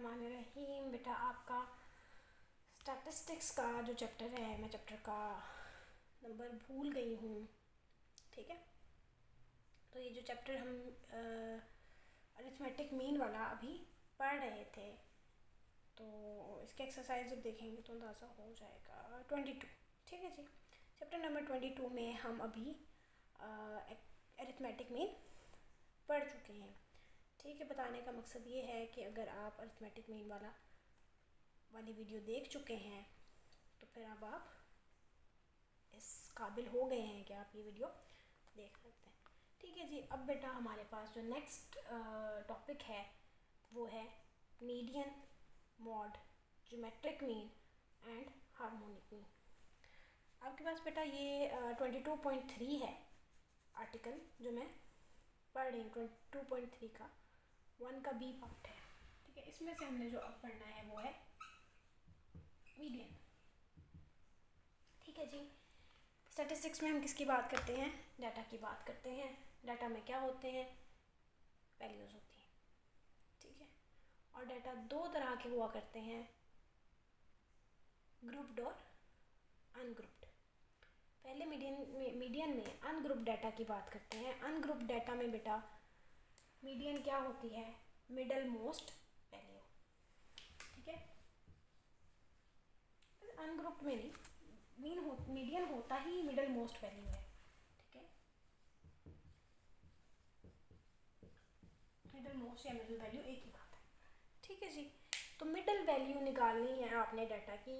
बिस्मिल्लाहिर्रहमानिर्रहीम। बेटा आपका स्टैटिस्टिक्स का जो चैप्टर है, मैं चैप्टर का नंबर भूल गई हूँ। ठीक है, तो ये जो चैप्टर हम अरिथमेटिक मीन वाला अभी पढ़ रहे थे, तो इसके एक्सरसाइज जब देखेंगे तो अंदाज़ा हो जाएगा। 22, ठीक है जी। चैप्टर नंबर 22 में हम अभी अरिथमेटिक मीन पढ़ चुके हैं। ठीक है, बताने का मकसद ये है कि अगर आप अरिथमेटिक मीन वाली वीडियो देख चुके हैं तो फिर अब आप इस काबिल हो गए हैं कि आप ये वीडियो देख सकते हैं। ठीक है जी। अब बेटा हमारे पास जो नेक्स्ट टॉपिक है वो है median, mod, geometric mean and harmonic mean. आपके पास बेटा ये 22.3 है आर्टिकल जो मैं पढ़ रही हूँ। 22.3 का 1 का बी पार्ट है। ठीक है, इसमें से हमने जो अब पढ़ना है वो है मीडियन। ठीक है जी। स्टैटिस्टिक्स में हम किसकी बात करते हैं? डाटा की बात करते हैं। डाटा में क्या होते हैं? वैल्यूज़ होती हैं। ठीक है, और डाटा दो तरह के हुआ करते हैं, ग्रुप्ड और अनग्रुप्ड। पहले मीडियन में अनग्रुप्ड डाटा की बात करते हैं। अनग्रुप्ड डाटा में बेटा मीडियन क्या होती है? Middle most value. ठीक है, अनग्रुप्ड में नहीं, मीडियन होता ही मिडल मोस्ट वैल्यू है। ठीक है, मिडल मोस्ट या मिडल वैल्यू एक ही बात है। ठीक है जी। तो मिडल वैल्यू निकालनी है आपने डाटा की।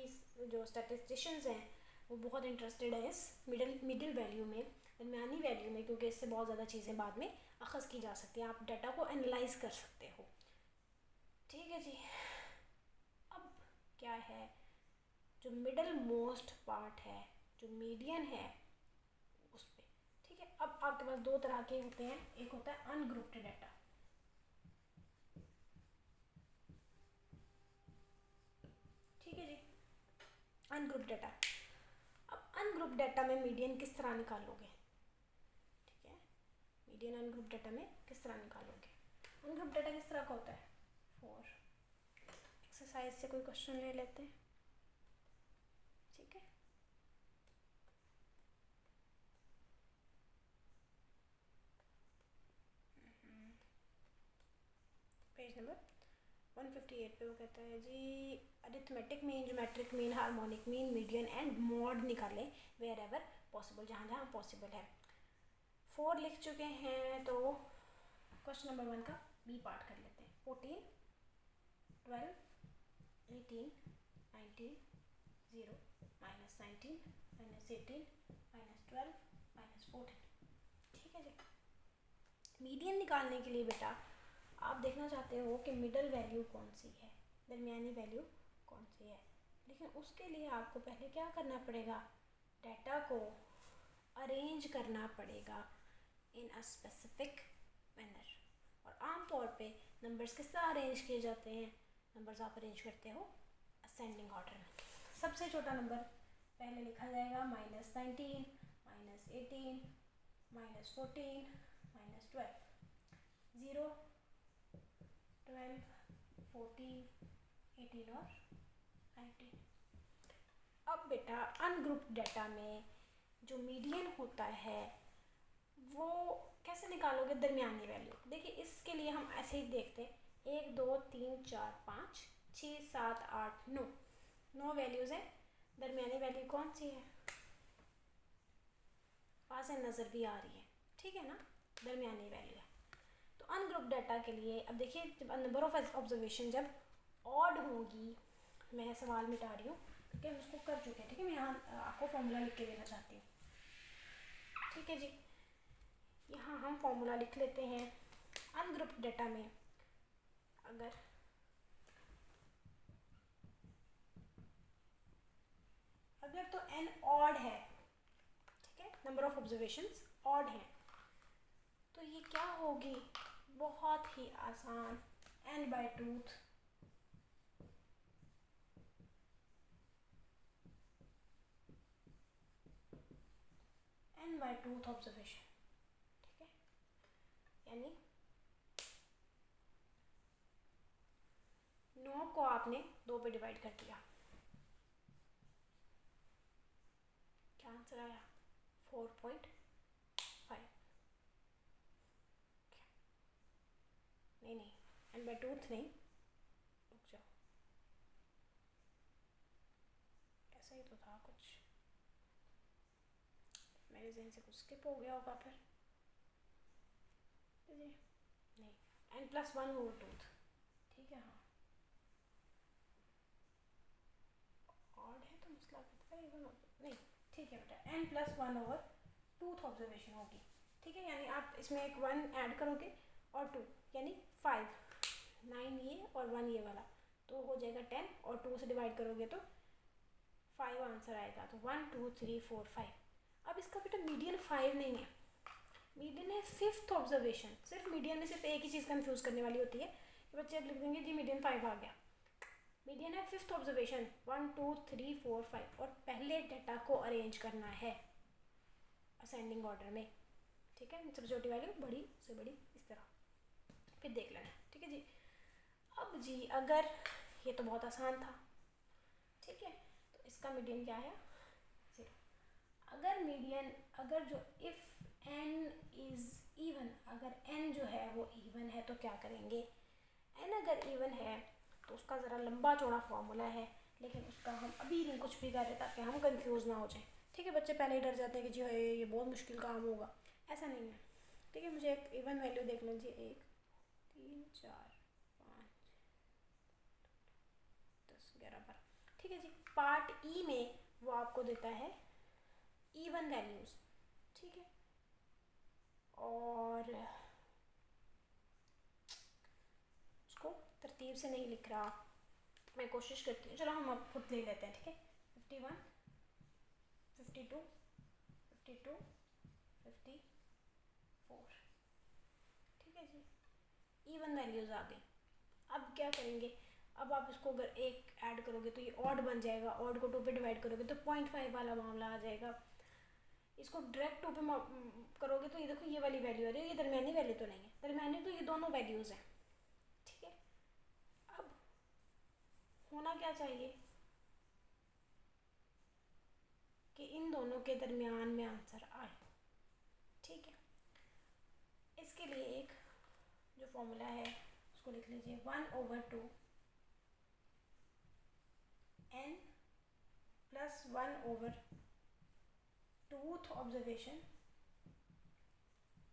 जो स्टैटिस्टिशियंस हैं वो बहुत इंटरेस्टेड है इस मिडल वैल्यू में, दरमियानी वैल्यू में, क्योंकि इससे बहुत ज़्यादा चीज़ें बाद में अखज़ की जा सकती हैं। आप डाटा को एनालाइज कर सकते हो। ठीक है जी। अब क्या है, जो मिडल मोस्ट पार्ट है, जो मीडियन है, उस पे। ठीक है, अब आपके पास दो तरह के होते हैं। एक होता है अनग्रुप्ड डाटा। ठीक है जी, अनग्रुप्ड डाटा। अब अनग्रुप्ड डाटा में मीडियन किस तरह निकालोगे? ठीक है, मीडियन अनग्रुप्ड डाटा में किस तरह निकालोगे? अनग्रुप्ड डाटा किस तरह का होता है? 4 एक्सरसाइज से कोई क्वेश्चन ले लेते हैं। ठीक है, पेज नंबर 158 पे वो कहता है जी, arithmetic mean, geometric mean, harmonic mean, median and mode निकालें वेयर एवर पॉसिबल, जहाँ जहाँ पॉसिबल है। 4 लिख चुके हैं, तो क्वेश्चन नंबर 1 का बी पार्ट कर लेते हैं। 14, 12, 18, 19, 0, -19, -18, -12, -14। ठीक है जी। मीडियन निकालने के लिए बेटा आप देखना चाहते हो कि मिडल वैल्यू कौन सी है, दरमियानी वैल्यू कौन सी है। लेकिन उसके लिए आपको पहले क्या करना पड़ेगा? डाटा को अरेंज करना पड़ेगा इन अ स्पेसिफिक मैनर। और आम तौर पे नंबर्स किस तरह अरेंज किए जाते हैं? नंबर्स आप अरेंज करते हो असेंडिंग ऑर्डर में। सबसे छोटा नंबर पहले लिखा जाएगा, -19, -18, -14, -12, 0, 12, 14, 18 और 19। अब बेटा अनग्रुप्ड डाटा में जो मीडियन होता है वो कैसे निकालोगे? दरमियानी वैल्यू। देखिए, इसके लिए हम ऐसे ही देखते हैं, 1, 2, 3, 4, 5, 6, 7, 8, 9, 9 वैल्यूज़ हैं। दरमियानी वैल्यू कौन सी है? पास से नज़र भी आ रही है। ठीक है ना, दरमियानी वैल्यू है। तो अनग्रुप डाटा के लिए अब देखिए, जब नंबर ऑफ ऑब्जर्वेशन जब ऑड होगी, मैं सवाल मिटा रही हूँ क्योंकि हम उसको कर चुके हैं। ठीक है, मैं यहाँ आपको फॉर्मूला लिख के देना चाहती हूँ। ठीक है जी, यहाँ हम फॉर्मूला लिख लेते हैं। अनग्रुप्ड डाटा में अगर तो n ऑड है, ठीक है, नंबर ऑफ ऑब्जर्वेशंस ऑड है, तो ये क्या होगी? बहुत ही आसान, n/2 ऑब्जर्वेशन। ठीक है, यानी 9 को आपने 2 पे डिवाइड कर दिया, क्या आंसर आया? 4.5। नहीं एंड बाय टूथ नहीं, रुक जाओ, ऐसा ही तो था कुछ, मेरे जहन से कुछ स्किप हो गया होगा फिर जी, नहीं n+1 ओवर टूथ, ठीक है। हाँ ऑड है तो मसला कितना इवन नहीं, ठीक है बेटा, n+1 ओवर टूथ ऑब्जर्वेशन होगी, ठीक है। यानी आप इसमें एक 1 ऐड करोगे और 2 यानी 5, 9 ये और 1 ये वाला, तो हो जाएगा 10 और 2 से डिवाइड करोगे तो 5 आंसर आएगा। तो 1 2 3 4 5। अब इसका बेटा मीडियन 5 नहीं है, मीडियन है 5th ऑब्जर्वेशन। सिर्फ मीडियन में सिर्फ एक ही चीज़ कंफ्यूज करने वाली होती है कि बच्चे अब लिख देंगे जी मीडियन 5 आ गया, मीडियन है 5th ऑब्जर्वेशन 1 2 3 4 5, और पहले डेटा को अरेंज करना है असेंडिंग ऑर्डर में, ठीक है। सबसे छोटी वैल्यू बड़ी से बड़ी इस तरह, फिर देख लेना, ठीक है जी। अब जी अगर ये तो बहुत आसान था, ठीक है, तो इसका मीडियन क्या है? 0। अगर मीडियन, अगर जो इफ़ n इज़ इवन, अगर n जो है वो इवन है तो क्या करेंगे? n अगर इवन है तो उसका ज़रा लंबा चौड़ा फॉर्मूला है, लेकिन उसका हम अभी नहीं कुछ भी कर रहे ताकि हम कंफ्यूज ना हो जाए, ठीक है। बच्चे पहले ही डर जाते हैं कि जी ये बहुत मुश्किल काम होगा, ऐसा नहीं है, ठीक है। मुझे एक इवन वैल्यू देख लीजिए, 1 3 4 5 10 11 12, ठीक है जी। पार्ट ई में वो आपको देता है इवन वैल्यूज़, ठीक है, और उसको तरतीब से नहीं लिख रहा, मैं कोशिश करती हूँ, चलो हम अब खुद ले लेते हैं, ठीक है। 51 52 52 54, ठीक है जी, इवन वैल्यूज़ आ गई। अब क्या करेंगे? अब आप इसको अगर एक ऐड करोगे तो ये ऑड बन जाएगा, ऑड को 2 पे डिवाइड करोगे तो 0.5 वाला मामला आ जाएगा। इसको डायरेक्ट 2 पे करोगे तो ये देखो ये वाली वैल्यू आ रही है, ये दरमियानी वैल्यू तो नहीं है, दरमियानी तो ये दोनों वैल्यूज़ हैं, ठीक है। अब होना क्या चाहिए कि इन दोनों के दरमियान में आंसर आए, ठीक है। इसके लिए एक जो फॉर्मूला है उसको लिख लीजिए, 1/2 n + 1/2th observation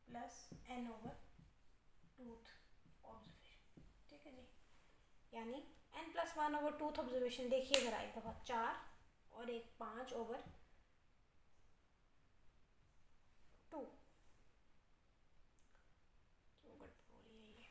plus n/2th observation, ठीक है जी। यानी n + 1/2th ऑब्जर्वेशन देखिए ज़रा एक दफ़ा, 4 और एक 5/2, क्यों गड़बड़ हो रही है ये?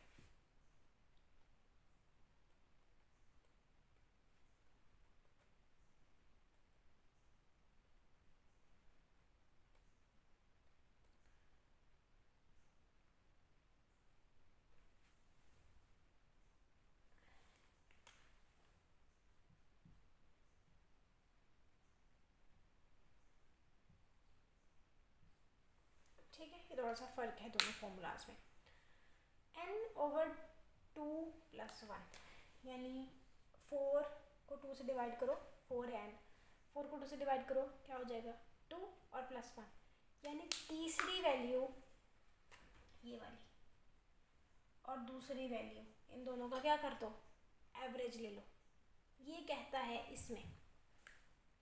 ठीक है, ये थोड़ा सा फ़र्क है दोनों फॉर्मूलाज में। n/2 + 1 यानी 4 को 2 से डिवाइड करो, 4 है n, 4 को 2 से डिवाइड करो क्या हो जाएगा? 2 और +1, यानी तीसरी वैल्यू ये वाली और दूसरी वैल्यू, इन दोनों का क्या कर दो? एवरेज ले लो, ये कहता है इसमें,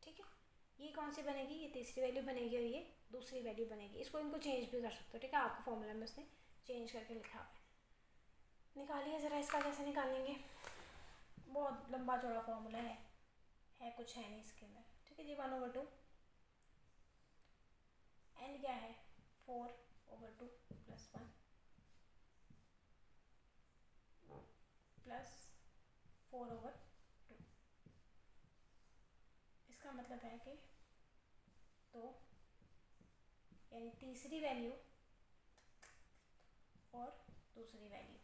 ठीक है। ये कौन सी बनेगी? ये तीसरी वैल्यू बनेगी और ये दूसरी वैल्यू बनेगी। इसको इनको चेंज भी कर सकते हो, ठीक है, आपको फॉर्मूला में उसने चेंज करके लिखा हुआ है। निकालिए ज़रा इसका, कैसे निकालेंगे? बहुत लंबा चौड़ा फॉर्मूला है कुछ है नहीं इसके अंदर, ठीक है जी। 1/2 n क्या है? 4/2 + 1 + 4/2, इसका मतलब है कि 2 यानी तीसरी वैल्यू और दूसरी वैल्यू।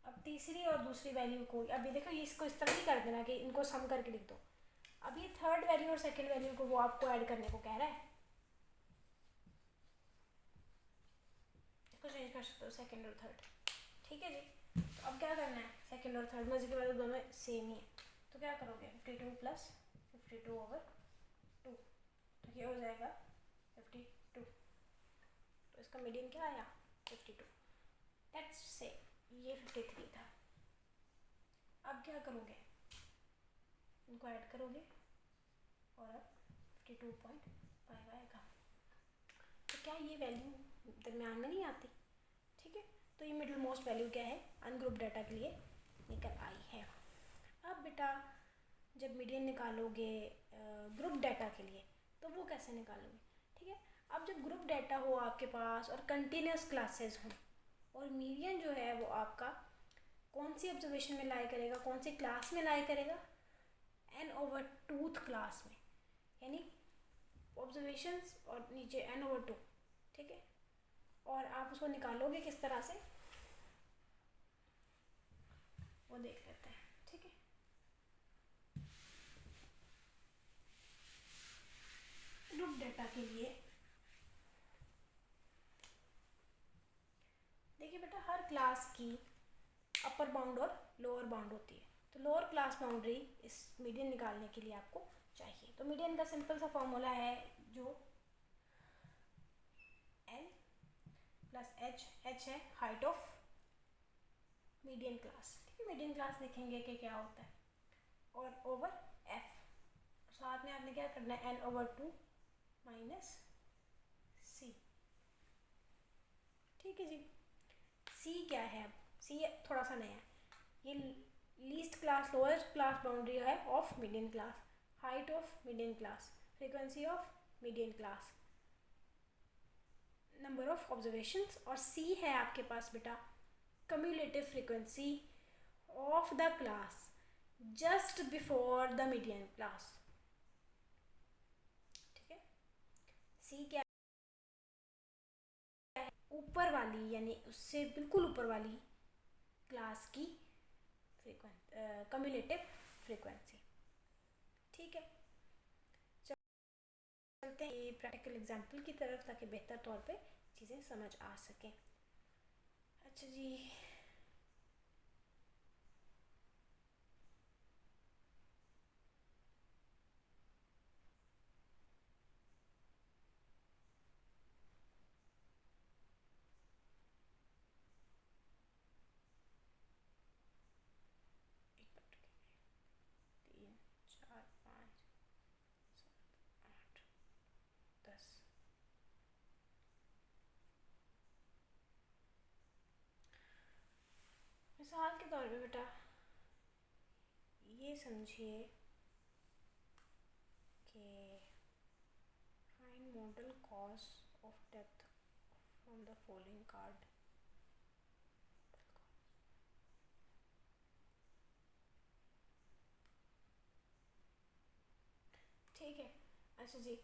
अब तीसरी और दूसरी वैल्यू को, अब ये देखो ये इसको इस तरह ही कर देना कि इनको सम करके लिख दो। अब ये थर्ड वैल्यू और सेकंड वैल्यू को वो आपको ऐड करने को कह रहा है, इसको चेंज कर सकते हो सेकंड और थर्ड, ठीक है जी। अब क्या करना है, सेकंड और थर्ड में के बाद दोनों सेम ही है, तो क्या करोगे 52 प्लस 52/2, तो ये हो जाएगा 52। तो इसका मीडियन क्या आया 52। लेट्स से ये 53 था। अब क्या करोगे, इनको ऐड करोगे और अब 52.5 आएगा। तो क्या ये वैल्यू दरम्यान में नहीं आती, ठीक है। तो ये मिडिल मोस्ट वैल्यू क्या है अनग्रुप डाटा के लिए निकल आई है। अब बेटा जब मीडियन निकालोगे ग्रुप डाटा के लिए तो वो कैसे निकालोगे, ठीक है। अब जब ग्रुप डाटा हो आपके पास और कंटिन्यूस क्लासेस हों और मीडियन जो है वो आपका कौन सी ऑब्जर्वेशन में लाई करेगा, कौन सी क्लास में लाई करेगा, n/2 क्लास में, यानी ऑब्जर्वेशंस और नीचे n/2, ठीक है। और आप उसको निकालोगे किस तरह से वो देख लेते हैं, ठीक है। ग्रुप डाटा के लिए देखिए बेटा हर क्लास की अपर बाउंड और लोअर बाउंड होती है, तो लोअर क्लास बाउंड्री इस मीडियन निकालने के लिए आपको चाहिए। तो मीडियन का सिंपल सा फॉर्मूला है जो L प्लस h है हाइट ऑफ मीडियन क्लास, ठीक है। मीडियन क्लास लिखेंगे कि क्या होता है, और ओवर f, साथ में आपने क्या करना है n/2 माइनस c, ठीक है जी। c क्या है, अब c थोड़ा सा नया है, ये least class lowest class boundary है of median class, height of median class, frequency of median class, number of observations, और c है आपके पास बेटा cumulative frequency of the class just before the median class, ठीक है। c क्या है, ऊपर वाली यानी उससे बिल्कुल ऊपर वाली क्लास की cumulative frequency, ठीक है। चलते हैं प्रैक्टिकल एग्जाम्पल की तरफ ताकि बेहतर तौर पे चीज़ें समझ आ सकें। अच्छा जी, एक मिनट, 3 4 5 7 8 10, मिसाल के तौर पे बेटा ये समझिए कि find model cause of death from the following card, ठीक है। अच्छा जी,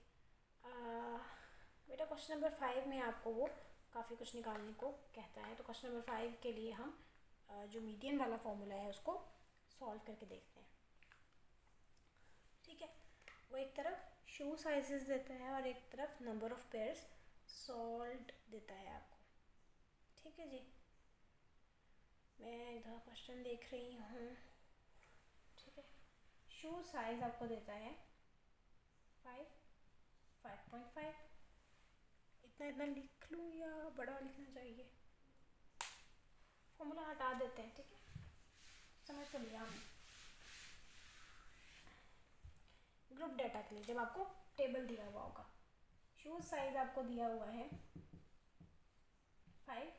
बेटा क्वेश्चन नंबर 5 में आपको वो काफ़ी कुछ निकालने को कहता है, तो क्वेश्चन नंबर 5 के लिए हम जो मीडियन वाला फॉर्मूला है उसको सॉल्व करके देखते हैं, ठीक है। वो एक तरफ शू साइजेस देता है और एक तरफ नंबर ऑफ पेयर्स सॉल्व देता है आपको, ठीक है जी। मैं इधर क्वेश्चन देख रही हूँ, ठीक है। शू साइज आपको देता है 5 5.5, इतना इतना लिख लूँ या बड़ा लिखना चाहिए, फॉर्मूला हटा देते हैं, ठीक है। समझ तो लिया हमने। ग्रुप डाटा के लिए जब आपको टेबल दिया हुआ होगा, शूज साइज आपको दिया हुआ है 5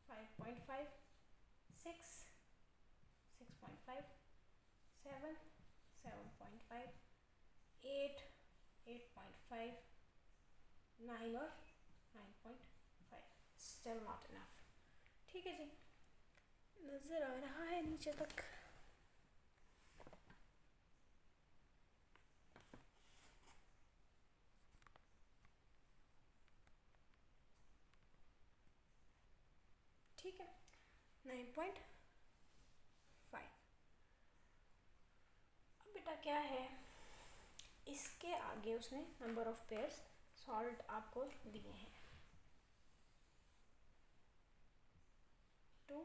5.5 6 6.5 7 7.5 8 8.5 9 और 9.5, स्टिल नॉट इनफ, ठीक है जी। नज़र आ रहा है नीचे तक, ठीक है। 9.5, अब बेटा क्या है, इसके आगे उसने नंबर ऑफ पेयर्स सॉल्व आपको दिए हैं 2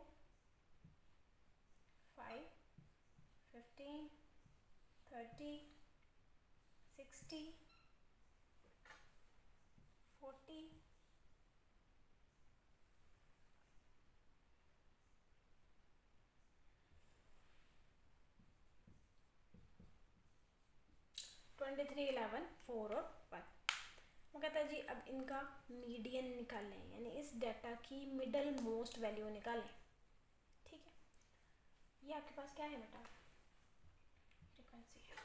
30, 60, 40, 23, 11, 4 और 1। वो कहता है जी अब इनका मीडियन निकालें, यानी इस डाटा की मिडल मोस्ट वैल्यू निकालें। ठीक है, ये आपके पास क्या है बेटा, फ्रीक्वेंसी है।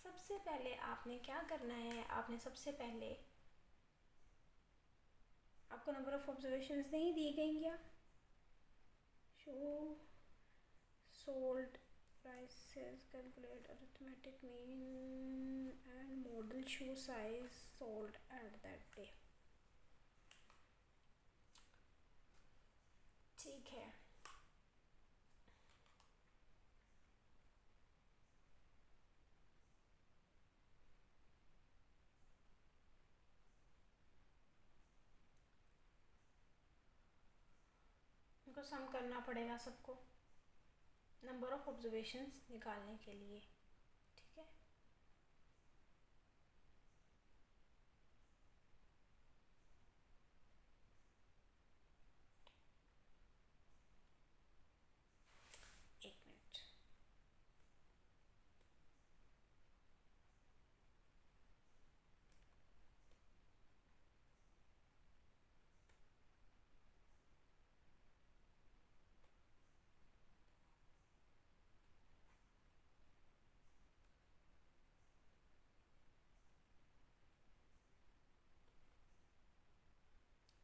सबसे पहले आपने क्या करना है, आपने सबसे पहले, आपको नंबर ऑफ ऑब्जर्वेशंस नहीं दी गई क्या, show sold prices, calculate arithmetic mean and model shoe size sold at that day। ठीक है, इनको सम करना पड़ेगा सबको नंबर ऑफ ऑब्जर्वेशंस निकालने के लिए। ठीक है, एक मिनट,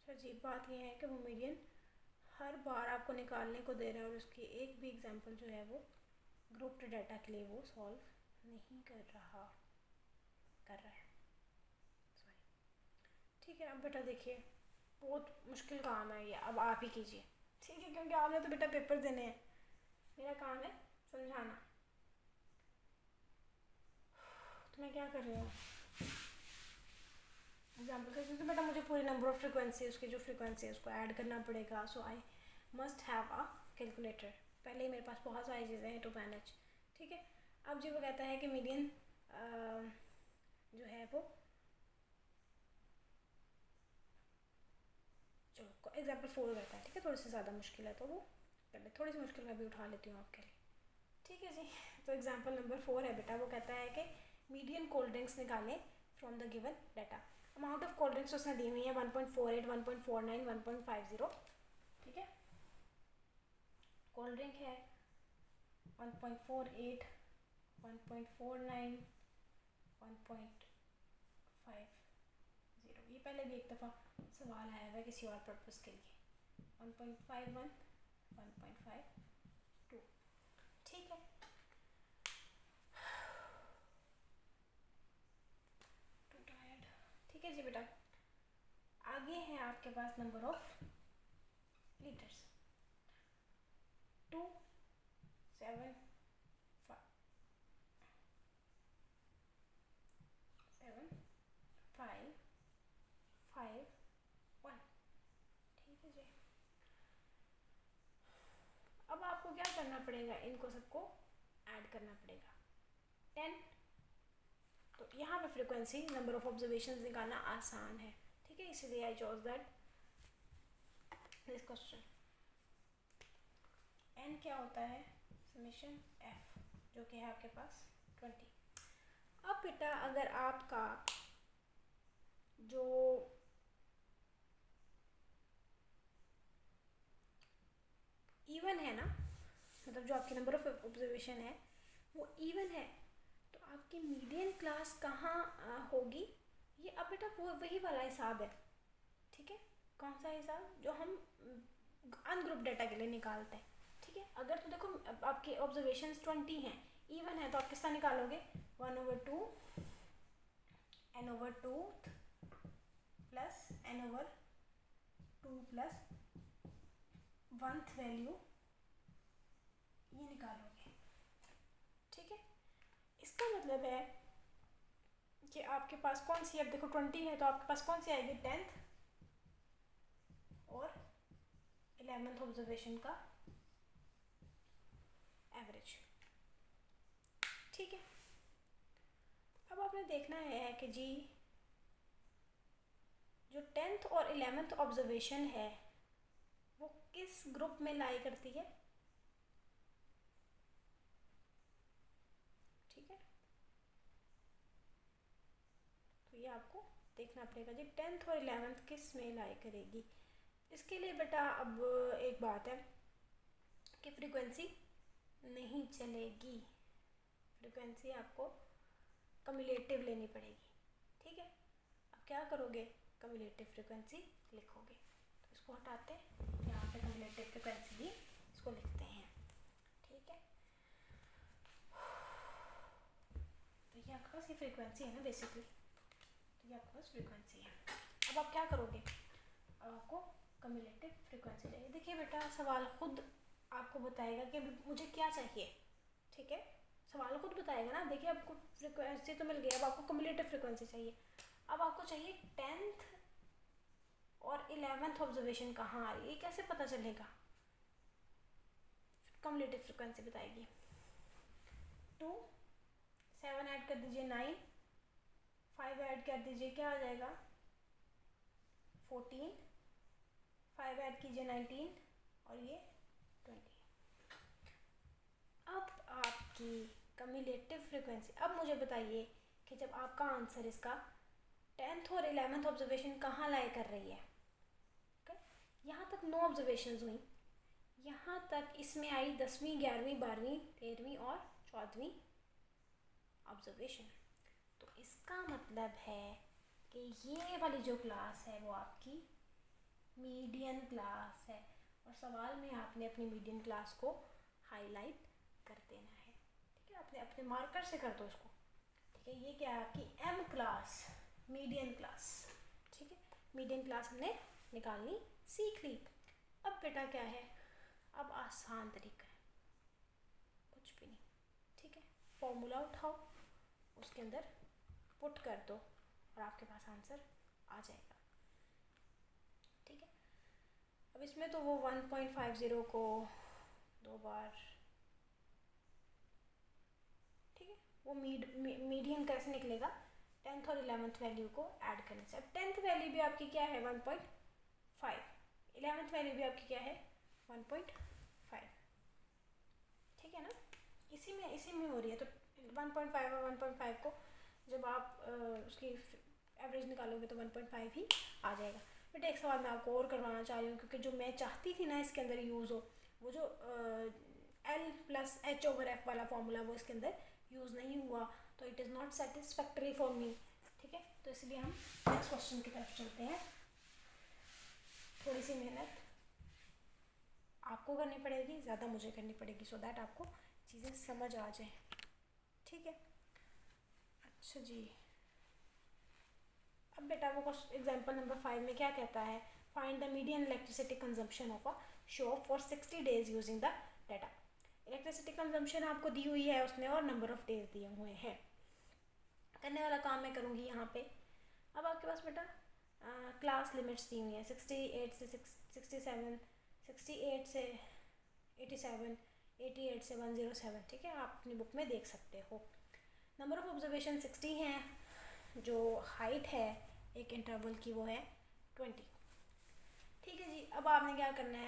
अजीब बात यह है कि वो मीडियन हर बार आपको निकालने को दे रहा है और उसकी एक भी एग्जांपल जो है वो ग्रुप्ड डाटा के लिए वो सॉल्व नहीं कर रहा है। सॉरी। ठीक है, अब बेटा देखिए बहुत मुश्किल काम है ये, अब आप ही कीजिए। ठीक है, क्योंकि आपने तो बेटा पेपर देने हैं, मेरा काम है समझाना। तो मैं क्या कर रही हूँ एग्जाम्पल के, क्योंकि बेटा मुझे पूरी नंबर ऑफ फ्रिक्वेंसी, उसकी जो फ्रिक्वेंसी है उसको ऐड करना पड़ेगा। So I must have a calculator. पहले ही मेरे पास बहुत सारी चीज़ें हैं टू मैनेज। ठीक है, अब जो वो कहता है कि मीडियन जो है वो, चलो एग्जाम्पल 4 करता है। ठीक है, थोड़ी सी ज़्यादा मुश्किल है तो वो पहले थोड़ी सी मुश्किल मैं भी उठा लेती हूँ आपके लिए। ठीक है जी, तो एग्जाम्पल नंबर 4 है बेटा, वो कहता है कि मीडियन कोल्ड ड्रिंक्स निकालें from the given data. Amount of cold drinks उसने दी हुई है 1.48, 1.49, 1.50। ठीक है, कोल्ड ड्रिंक है 1.48, 1.49, 1.50। ये पहले भी एक दफ़ा सवाल आया हुआ है किसी और पर्पज़ के लिए। 1.51, 1.52। ठीक है, टू टायर्ड। ठीक है जी बेटा, आगे है आपके पास नंबर ऑफ लीटर्स 2, 7, 5, 5, 1। ठीक है जी, अब आपको क्या करना पड़ेगा, इनको सबको ऐड करना पड़ेगा 10। तो यहाँ पे फ्रीक्वेंसी नंबर ऑफ ऑब्जर्वेशंस निकालना आसान है। ठीक है, इसलिए आई चॉज दैट दिस क्वेश्चन। एन क्या होता है, समेशन एफ, जो कि है आपके पास 20। अब बेटा अगर आपका जो इवन है ना, मतलब जो आपकी नंबर ऑफ ऑब्जर्वेशन है वो इवन है, तो आपकी मीडियन क्लास कहाँ होगी, ये अब बेटा वो वही वाला हिसाब है। ठीक है, कौन सा हिसाब, जो हम अनग्रुप डाटा के लिए निकालते हैं। ठीक है, अगर तो देखो आपके ऑब्जर्वेशंस 20 हैं, इवन है, तो आप किसका निकालोगे 1/2 n/2 plus n/2 plus 1th value, ये निकालोगे। ठीक है, इसका मतलब है कि आपके पास कौन सी, अब देखो 20 है तो आपके पास कौन सी आएगी, 10th और 11th ऑब्जर्वेशन का एवरेज। ठीक है, आपने देखना है कि जी जो 10th और 11th ऑब्जर्वेशन है वो किस ग्रुप में लाई करती है, ठीक है। तो ये आपको देखना पड़ेगा जी 10th और 11th किस में लाई करेगी। इसके लिए बेटा अब एक बात है कि फ्रीक्वेंसी नहीं चलेगी, फ्रीक्वेंसी आपको कम्युलेटिव लेनी पड़ेगी, ठीक है। अब क्या करोगे, कम्युलेटिव फ्रीक्वेंसी लिखोगे। तो इसको हटाते हैं, यहाँ पे कम्युलेटिव फ्रीक्वेंसी भी इसको लिखते हैं, ठीक है। तो ये आपके पास ये फ्रीक्वेंसी है ना बेसिकली, तो ये आपके पास फ्रीक्वेंसी है। अब आप क्या करोगे, आपको कम्युलेटिव फ्रीक्वेंसी चाहिए। देखिए बेटा सवाल खुद आपको बताएगा कि मुझे क्या चाहिए, ठीक है। सवाल खुद बताएगा ना। देखिए आपको फ्रीक्वेंसी तो मिल गई, अब आपको कम्युलेटिव फ्रीक्वेंसी चाहिए। अब आपको चाहिए 10th और 11th ऑब्जर्वेशन कहाँ आ रही है, ये कैसे पता चलेगा, कम्युलेटिव फ्रीक्वेंसी बताएगी। 2 7 ऐड कर दीजिए 9, 5 ऐड कर दीजिए क्या आ जाएगा 14, 5 ऐड कीजिए 19 और ये 20। अब आपकी कम्युलेटिव फ्रीक्वेंसी, अब मुझे बताइए कि जब आपका आंसर इसका 10th और 11th ऑब्जर्वेशन कहाँ लाई कर रही है। यहाँ तक 9 ऑब्जर्वेशंस हुई, यहाँ तक इसमें आई 10वीं 11वीं 12वीं 13वीं और 14वीं ऑब्जर्वेशन। तो इसका मतलब है कि ये वाली जो क्लास है वो आपकी मीडियन क्लास है, और सवाल में आपने अपनी मीडियन क्लास को हाईलाइट कर देना है, ठीक है। आपने अपने मार्कर से कर दो इसको, ठीक है। ये क्या है आपकी एम क्लास, मीडियन क्लास, ठीक है। मीडियन क्लास हमने निकालनी सीख ली। अब बेटा क्या है, अब आसान तरीका है, कुछ भी नहीं, ठीक है। फॉर्मूला उठाओ, उसके अंदर पुट कर दो और आपके पास आंसर आ जाएगा, ठीक है। अब इसमें तो वो 1.50 को 2 बार, ठीक है। वो मीडियन कैसे निकलेगा, 10th और 11th वैल्यू को ऐड करने से। अब 10th वैल्यू भी आपकी क्या है 1.5, 11th वैल्यू भी आपकी क्या है 1.5, ठीक है ना। इसी में हो रही है। तो 1.5 और 1.5 को जब आप उसकी एवरेज निकालोगे तो 1.5 ही आ जाएगा। बट एक सवाल मैं आपको और करवाना चाह रही हूँ, क्योंकि जो मैं चाहती थी ना इसके अंदर यूज़ हो, वो जो L+H/F वाला फॉर्मूला वो इसके अंदर यूज़ नहीं हुआ, तो it is not satisfactory for me, ठीक है। तो इसलिए हम नेक्स्ट क्वेश्चन की तरफ चलते हैं। थोड़ी सी मेहनत आपको करनी पड़ेगी, ज़्यादा मुझे करनी पड़ेगी, सो दैट आपको चीज़ें समझ आ जाए, ठीक है। अच्छा जी, अब बेटा वो एग्जाम्पल नंबर 5 में क्या कहता है, find the median electricity consumption of a show for 60 days using the data. Electricity consumption आपको दी हुई है उसने और नंबर ऑफ डेज दिए हुए हैं। करने वाला काम मैं करूँगी यहाँ पे। अब आपके पास बेटा क्लास लिमिट्स दी हुई हैं 68 से 67, 68 से 87, 88 से 107, ठीक है। आप अपनी बुक में देख सकते हो। नंबर ऑफ ऑब्जर्वेशन 60 हैं, जो हाइट है एक इंटरवल की वो है 20, ठीक है जी। अब आपने क्या करना है,